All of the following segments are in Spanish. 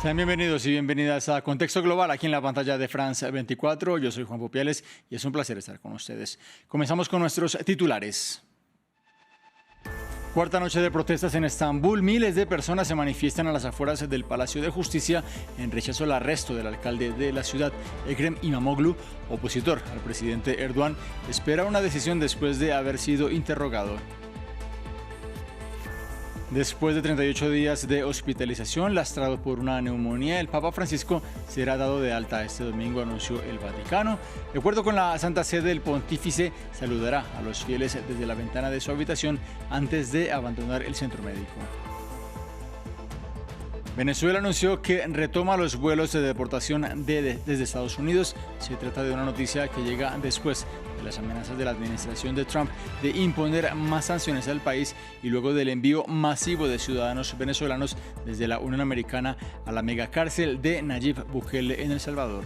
Sean bienvenidos y bienvenidas a Contexto Global aquí en la pantalla de France 24. Yo soy Juan Popiales y es un placer estar con ustedes. Comenzamos con nuestros titulares. Cuarta noche de protestas en Estambul. Miles de personas se manifiestan a las afueras del Palacio de Justicia en rechazo al arresto del alcalde de la ciudad, Ekrem İmamoğlu, opositor al presidente Erdogan. Espera una decisión después de haber sido interrogado. Después de 38 días de hospitalización lastrado por una neumonía, el Papa Francisco será dado de alta este domingo, anunció el Vaticano. De acuerdo con la Santa Sede, el pontífice saludará a los fieles desde la ventana de su habitación antes de abandonar el centro médico. Venezuela anunció que retoma los vuelos de deportación desde Estados Unidos. Se trata de una noticia que llega después de las amenazas de la administración de Trump de imponer más sanciones al país y luego del envío masivo de ciudadanos venezolanos desde la Unión Americana a la megacárcel de Nayib Bukele en El Salvador.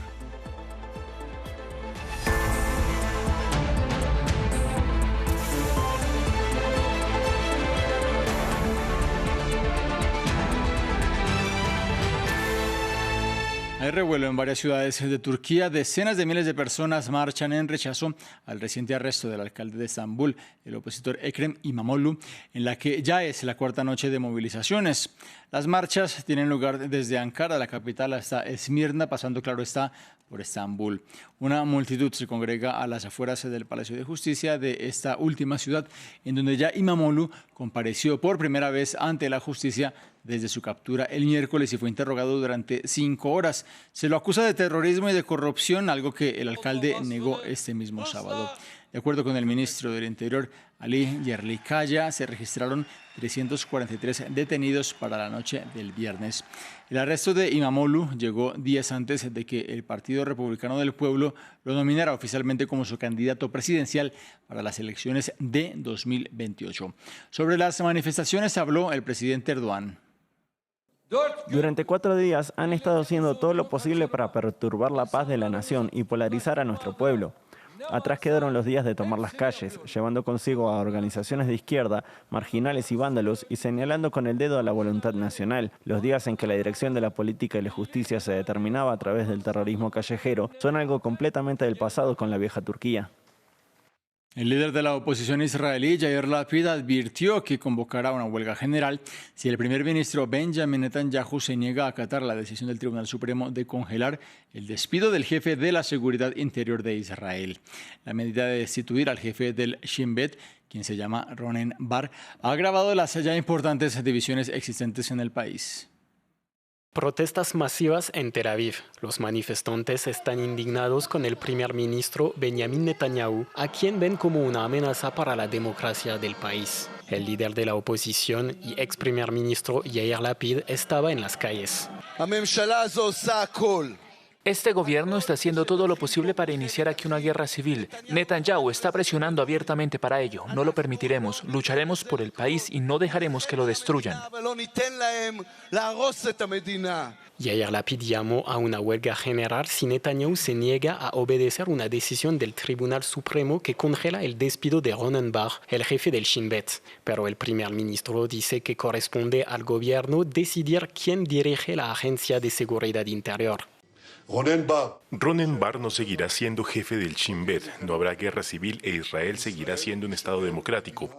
Hay revuelo en varias ciudades de Turquía. Decenas de miles de personas marchan en rechazo al reciente arresto del alcalde de Estambul, el opositor Ekrem İmamoğlu, en la que ya es la cuarta noche de movilizaciones. Las marchas tienen lugar desde Ankara, la capital, hasta Esmirna, pasando, claro está, por Estambul. Una multitud se congrega a las afueras del Palacio de Justicia de esta última ciudad, en donde ya İmamoğlu compareció por primera vez ante la justicia desde su captura el miércoles y fue interrogado durante 5 horas. Se lo acusa de terrorismo y de corrupción, algo que el alcalde negó este mismo sábado. De acuerdo con el ministro del Interior, Ali Yerlikaya, se registraron 343 detenidos para la noche del viernes. El arresto de İmamoğlu llegó días antes de que el Partido Republicano del Pueblo lo nominara oficialmente como su candidato presidencial para las elecciones de 2028. Sobre las manifestaciones habló el presidente Erdogan. Durante 4 días han estado haciendo todo lo posible para perturbar la paz de la nación y polarizar a nuestro pueblo. Atrás quedaron los días de tomar las calles, llevando consigo a organizaciones de izquierda, marginales y vándalos y señalando con el dedo a la voluntad nacional. Los días en que la dirección de la política y la justicia se determinaba a través del terrorismo callejero son algo completamente del pasado con la vieja Turquía. El líder de la oposición israelí, Yair Lapid, advirtió que convocará una huelga general si el primer ministro Benjamin Netanyahu se niega a acatar la decisión del Tribunal Supremo de congelar el despido del jefe de la seguridad interior de Israel. La medida de destituir al jefe del Shin Bet, quien se llama Ronen Bar, ha agravado las ya importantes divisiones existentes en el país. Protestas masivas en Tel Aviv. Los manifestantes están indignados con el primer ministro Benjamin Netanyahu, a quien ven como una amenaza para la democracia del país. El líder de la oposición y ex primer ministro Yair Lapid estaba en las calles. Este gobierno está haciendo todo lo posible para iniciar aquí una guerra civil. Netanyahu está presionando abiertamente para ello. No lo permitiremos. Lucharemos por el país y no dejaremos que lo destruyan. Yair Lapid llamó a una huelga general si Netanyahu se niega a obedecer una decisión del Tribunal Supremo que congela el despido de Ronen Bar, el jefe del Shin Bet. Pero el primer ministro dice que corresponde al gobierno decidir quién dirige la Agencia de Seguridad Interior. Ronen Bar no seguirá siendo jefe del Shin Bet, no habrá guerra civil e Israel seguirá siendo un Estado democrático.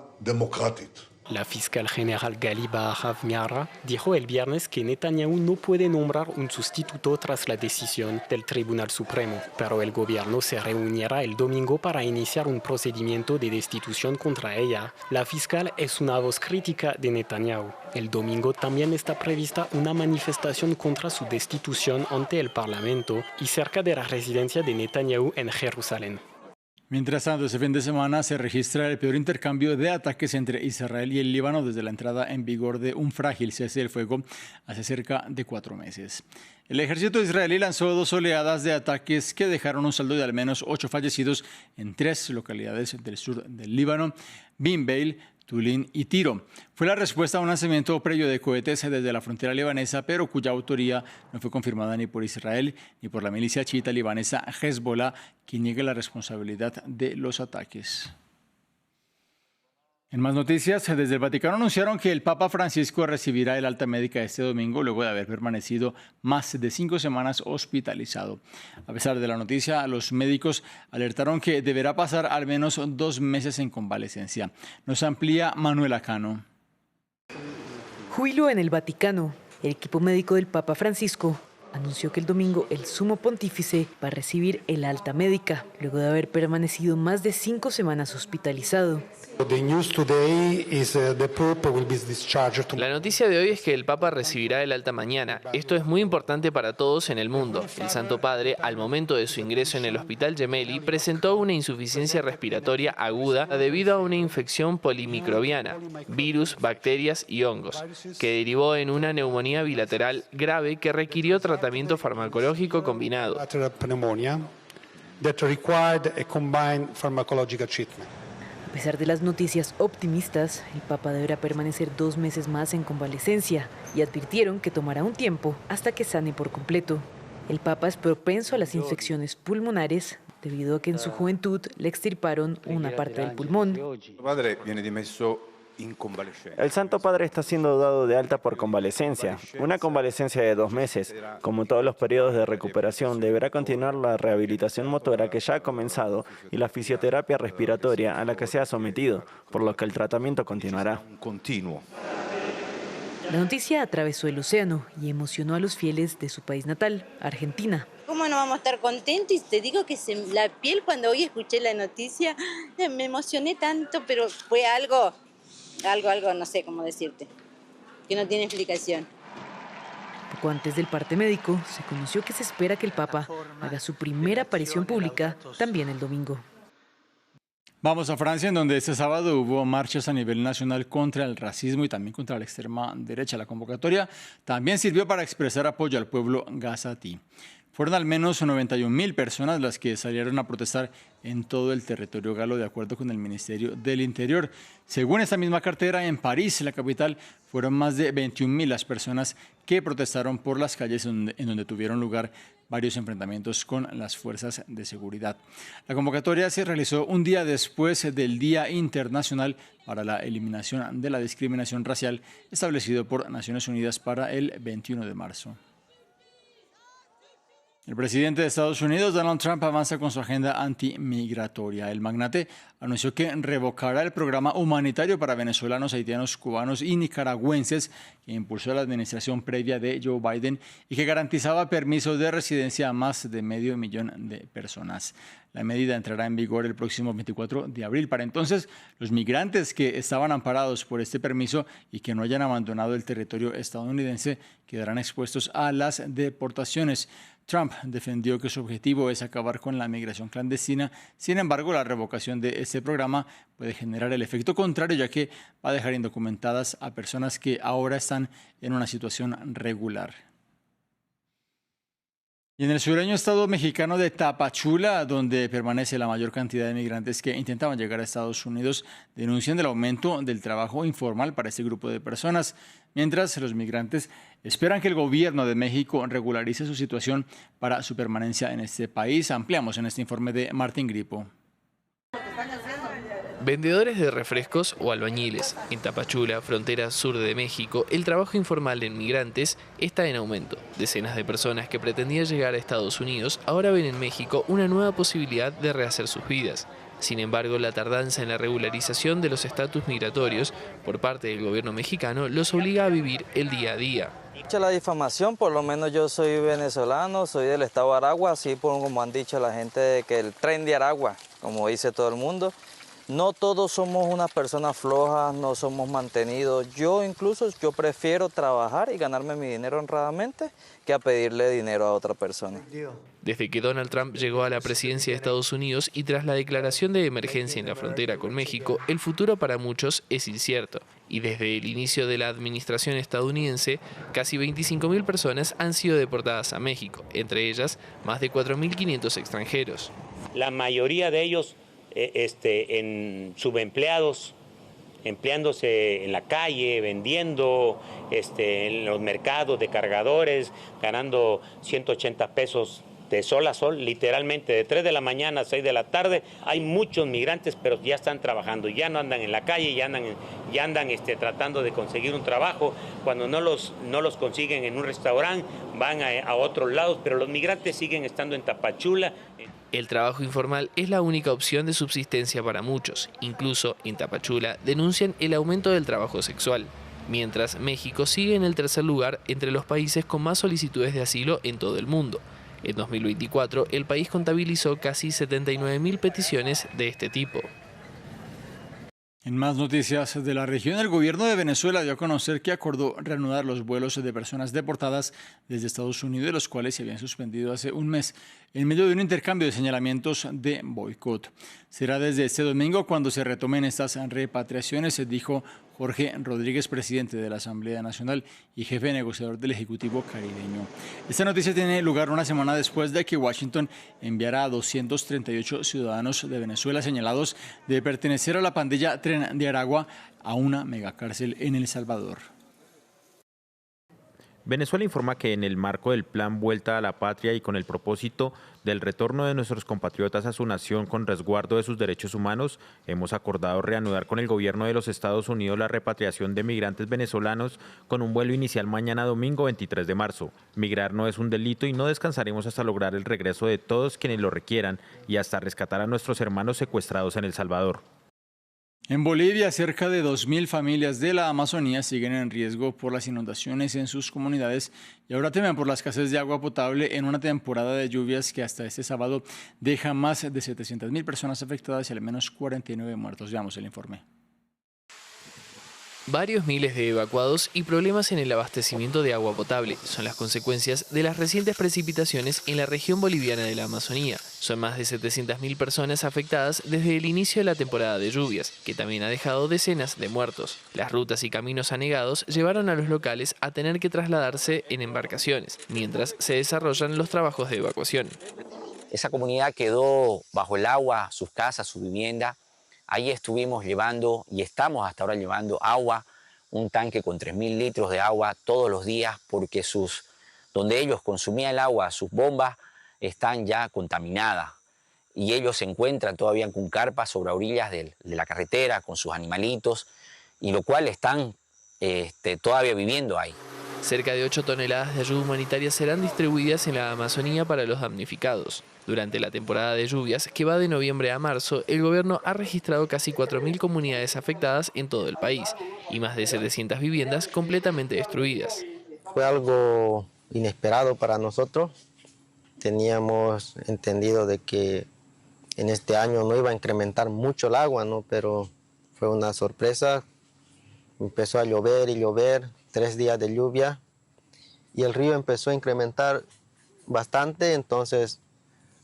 La fiscal general Gali Baharav Miara dijo el viernes que Netanyahu no puede nombrar un sustituto tras la decisión del Tribunal Supremo, pero el gobierno se reunirá el domingo para iniciar un procedimiento de destitución contra ella. La fiscal es una voz crítica de Netanyahu. El domingo también está prevista una manifestación contra su destitución ante el Parlamento y cerca de la residencia de Netanyahu en Jerusalén. Mientras tanto, este fin de semana se registra el peor intercambio de ataques entre Israel y el Líbano desde la entrada en vigor de un frágil cese del fuego hace cerca de 4 meses. El ejército israelí lanzó 2 oleadas de ataques que dejaron un saldo de al menos 8 fallecidos en 3 localidades del sur del Líbano, Bimbeil, Tulín y Tiro. Fue la respuesta a un lanzamiento previo de cohetes desde la frontera libanesa, pero cuya autoría no fue confirmada ni por Israel ni por la milicia chiita libanesa Hezbollah, quien niega la responsabilidad de los ataques. En más noticias, desde el Vaticano anunciaron que el Papa Francisco recibirá el alta médica este domingo luego de haber permanecido más de 5 semanas hospitalizado. A pesar de la noticia, los médicos alertaron que deberá pasar al menos 2 meses en convalecencia. Nos amplía Manuela Cano. Júbilo en el Vaticano. El equipo médico del Papa Francisco anunció que el domingo el sumo pontífice va a recibir el alta médica, luego de haber permanecido más de 5 semanas hospitalizado. La noticia de hoy es que el Papa recibirá el alta mañana. Esto es muy importante para todos en el mundo. El Santo Padre, al momento de su ingreso en el Hospital Gemelli, presentó una insuficiencia respiratoria aguda debido a una infección polimicrobiana, virus, bacterias y hongos, que derivó en una neumonía bilateral grave que requirió tratamiento farmacológico combinado. A pesar de las noticias optimistas, el Papa deberá permanecer 2 meses más en convalecencia y advirtieron que tomará un tiempo hasta que sane por completo. El Papa es propenso a las infecciones pulmonares debido a que en su juventud le extirparon una parte del pulmón. El Santo Padre está siendo dado de alta por convalecencia, una convalecencia de 2 meses. Como todos los periodos de recuperación, deberá continuar la rehabilitación motora que ya ha comenzado y la fisioterapia respiratoria a la que se ha sometido, por lo que el tratamiento continuará. La noticia atravesó el océano y emocionó a los fieles de su país natal, Argentina. ¿Cómo no vamos a estar contentos? Y te digo que la piel, cuando hoy escuché la noticia, me emocioné tanto, pero fue algo, no sé cómo decirte, que no tiene explicación. Poco antes del parte médico, se conoció que se espera que el Papa haga su primera aparición pública también el domingo. Vamos a Francia, en donde este sábado hubo marchas a nivel nacional contra el racismo y también contra la extrema derecha. La convocatoria también sirvió para expresar apoyo al pueblo gazatí. Fueron al menos 91.000 personas las que salieron a protestar en todo el territorio galo, de acuerdo con el Ministerio del Interior. Según esta misma cartera, en París, la capital, fueron más de 21.000 las personas que protestaron por las calles en donde tuvieron lugar varios enfrentamientos con las fuerzas de seguridad. La convocatoria se realizó un día después del Día Internacional para la Eliminación de la Discriminación Racial, establecido por Naciones Unidas para el 21 de marzo. El presidente de Estados Unidos, Donald Trump, avanza con su agenda antimigratoria. El magnate anunció que revocará el programa humanitario para venezolanos, haitianos, cubanos y nicaragüenses que impulsó la administración previa de Joe Biden y que garantizaba permiso de residencia a más de 500.000 de personas. La medida entrará en vigor el próximo 24 de abril. Para entonces, los migrantes que estaban amparados por este permiso y que no hayan abandonado el territorio estadounidense quedarán expuestos a las deportaciones. Trump defendió que su objetivo es acabar con la migración clandestina. Sin embargo, la revocación de este programa puede generar el efecto contrario, ya que va a dejar indocumentadas a personas que ahora están en una situación regular. Y en el sureño estado mexicano de Tapachula, donde permanece la mayor cantidad de migrantes que intentaban llegar a Estados Unidos, denuncian el aumento del trabajo informal para este grupo de personas, mientras los migrantes esperan que el gobierno de México regularice su situación para su permanencia en este país. Ampliamos en este informe de Martín Gripo. Vendedores de refrescos o albañiles. En Tapachula, frontera sur de México, el trabajo informal de migrantes está en aumento. Decenas de personas que pretendían llegar a Estados Unidos ahora ven en México una nueva posibilidad de rehacer sus vidas. Sin embargo, la tardanza en la regularización de los estatus migratorios por parte del gobierno mexicano los obliga a vivir el día a día. La difamación, por lo menos yo soy venezolano, soy del estado de Aragua, así como han dicho la gente que el tren de Aragua, como dice todo el mundo. No todos somos unas personas flojas, no somos mantenidos. Yo prefiero trabajar y ganarme mi dinero honradamente que a pedirle dinero a otra persona. Desde que Donald Trump llegó a la presidencia de Estados Unidos y tras la declaración de emergencia en la frontera con México, el futuro para muchos es incierto. Y desde el inicio de la administración estadounidense, casi 25.000 personas han sido deportadas a México, entre ellas más de 4.500 extranjeros. La mayoría de ellos en subempleados, empleándose en la calle, vendiendo, en los mercados de cargadores, ganando 180 pesos de sol a sol, literalmente de 3 de la mañana a 6 de la tarde. Hay muchos migrantes, pero ya están trabajando, ya no andan en la calle, ya andan tratando de conseguir un trabajo. Cuando no los consiguen en un restaurante, van a otros lados, pero los migrantes siguen estando en Tapachula. El trabajo informal es la única opción de subsistencia para muchos. Incluso en Tapachula denuncian el aumento del trabajo sexual. Mientras México sigue en el tercer lugar entre los países con más solicitudes de asilo en todo el mundo. En 2024, el país contabilizó casi 79.000 peticiones de este tipo. En más noticias de la región, el gobierno de Venezuela dio a conocer que acordó reanudar los vuelos de personas deportadas desde Estados Unidos, los cuales se habían suspendido hace un mes, en medio de un intercambio de señalamientos de boicot. Será desde este domingo cuando se retomen estas repatriaciones, dijo Jorge Rodríguez, presidente de la Asamblea Nacional y jefe negociador del Ejecutivo caribeño. Esta noticia tiene lugar una semana después de que Washington enviara a 238 ciudadanos de Venezuela señalados de pertenecer a la pandilla Tren de Aragua a una megacárcel en El Salvador. Venezuela informa que en el marco del plan Vuelta a la Patria y con el propósito del retorno de nuestros compatriotas a su nación con resguardo de sus derechos humanos, hemos acordado reanudar con el gobierno de los Estados Unidos la repatriación de migrantes venezolanos con un vuelo inicial mañana domingo 23 de marzo. Migrar no es un delito y no descansaremos hasta lograr el regreso de todos quienes lo requieran y hasta rescatar a nuestros hermanos secuestrados en El Salvador. En Bolivia, cerca de 2.000 familias de la Amazonía siguen en riesgo por las inundaciones en sus comunidades y ahora temen por la escasez de agua potable en una temporada de lluvias que hasta este sábado deja más de 700.000 personas afectadas y al menos 49 muertos. Veamos el informe. Varios miles de evacuados y problemas en el abastecimiento de agua potable son las consecuencias de las recientes precipitaciones en la región boliviana de la Amazonía. Son más de 700.000 personas afectadas desde el inicio de la temporada de lluvias, que también ha dejado decenas de muertos. Las rutas y caminos anegados llevaron a los locales a tener que trasladarse en embarcaciones, mientras se desarrollan los trabajos de evacuación. Esa comunidad quedó bajo el agua, sus casas, su vivienda. Ahí estuvimos llevando y estamos hasta ahora llevando agua, un tanque con 3.000 litros de agua todos los días porque donde ellos consumían el agua, sus bombas están ya contaminadas y ellos se encuentran todavía con carpas sobre orillas de la carretera con sus animalitos y lo cual están todavía viviendo ahí. Cerca de 8 toneladas de ayuda humanitaria serán distribuidas en la Amazonía para los damnificados. Durante la temporada de lluvias, que va de noviembre a marzo, el gobierno ha registrado casi 4.000 comunidades afectadas en todo el país y más de 700 viviendas completamente destruidas. Fue algo inesperado para nosotros. Teníamos entendido de que en este año no iba a incrementar mucho el agua, ¿no? Pero fue una sorpresa. Empezó a llover y llover, 3 días de lluvia y el río empezó a incrementar bastante. Entonces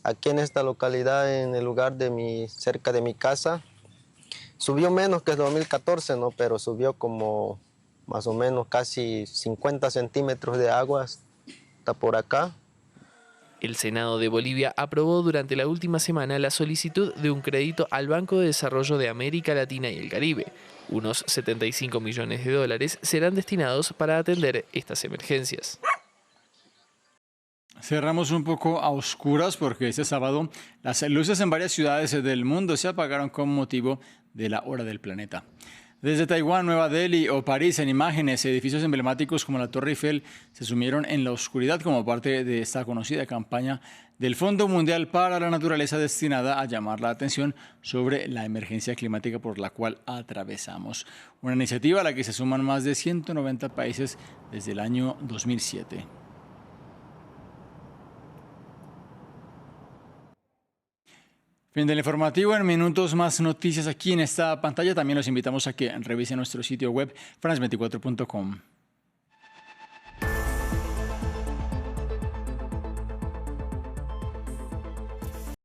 aquí en esta localidad, en el lugar cerca de mi casa, subió menos que el 2014, ¿no? Pero subió como más o menos casi 50 centímetros de agua hasta por acá. El Senado de Bolivia aprobó durante la última semana la solicitud de un crédito al Banco de Desarrollo de América Latina y el Caribe. Unos 75 millones de dólares serán destinados para atender estas emergencias. Cerramos un poco a oscuras porque este sábado las luces en varias ciudades del mundo se apagaron con motivo de la hora del planeta. Desde Taiwán, Nueva Delhi o París, en imágenes, edificios emblemáticos como la Torre Eiffel se sumieron en la oscuridad como parte de esta conocida campaña del Fondo Mundial para la Naturaleza destinada a llamar la atención sobre la emergencia climática por la cual atravesamos. Una iniciativa a la que se suman más de 190 países desde el año 2007. Fin del informativo. En minutos más noticias aquí en esta pantalla. También los invitamos a que revisen nuestro sitio web france24.com.